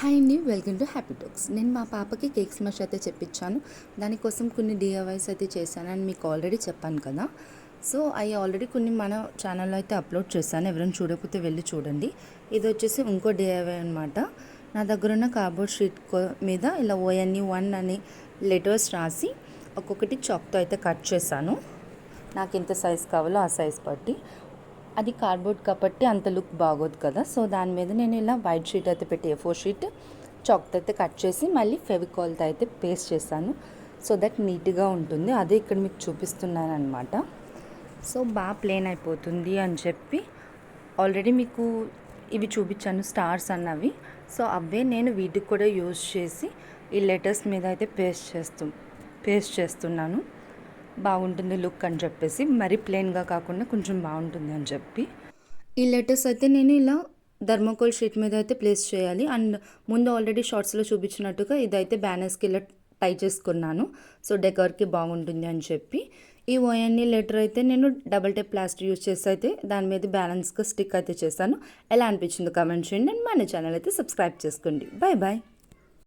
Hi అండి, welcome to happy talks. నేను మా పాపకి కేక్ స్మాష్ అయితే చెప్పించాను. దానికోసం కొన్ని డిఐవైస్ అయితే చేశాను అని మీకు ఆల్రెడీ చెప్పాను కదా. సో అవి ఆల్రెడీ కొన్ని మన ఛానల్లో అయితే అప్లోడ్ చేశాను. ఎవరైనా చూడకపోతే వెళ్ళి చూడండి. ఇది వచ్చేసి ఇంకో డిఐవై అనమాట. నా దగ్గర ఉన్న కార్డ్బోర్డ్ షీట్ మీద ఇలా ONE1 అని లెటర్స్ రాసి ఒక్కొక్కటి చాక్తో అయితే కట్ చేశాను. నాకు ఎంత సైజ్ కావాలో ఆ సైజ్ బట్టి. అది కార్డ్బోర్డ్ కాబట్టి అంత లుక్ బాగోదు కదా. సో దాని మీద నేను ఇలా వైట్ షీట్ అయితే పెట్టి A4 షీట్ చాక్తో అయితే కట్ చేసి మళ్ళీ ఫెవికాల్తో అయితే పేస్ట్ చేశాను. సో దట్ నీట్గా ఉంటుంది. అదే ఇక్కడ మీకు చూపిస్తున్నాను అనమాట. సో బాగా ప్లేన్ అయిపోతుంది అని చెప్పి ఆల్రెడీ మీకు ఇవి చూపించాను, స్టార్స్ అన్నవి. సో అవే నేను వీటికి కూడా యూజ్ చేసి ఈ లెటర్స్ మీద అయితే పేస్ట్ చేస్తున్నాను. బాగుంటుంది లుక్ అని చెప్పేసి, మరీ ప్లెయిన్గా కాకుండా కొంచెం బాగుంటుంది అని చెప్పి ఈ లెటర్స్ అయితే నేను ఇలా థర్మోకోల్ షీట్ మీద అయితే ప్లేస్ చేయాలి. అండ్ ముందు ఆల్రెడీ షార్ట్స్లో చూపించినట్టుగా ఇదైతే బ్యానర్స్కి ఇలా టై చేసుకున్నాను. సో డెకర్కి బాగుంటుంది అని చెప్పి ఈ ONE లెటర్ అయితే నేను డబల్ టేప్ ప్లాస్టర్ యూజ్ చేసి అయితే దాని మీద బ్యాలెన్స్గా స్టిక్ అయితే చేశాను. ఎలా అనిపించిందో కామెంట్ చేయండి. అండ్ మన ఛానల్ అయితే సబ్స్క్రైబ్ చేసుకోండి. Bye bye.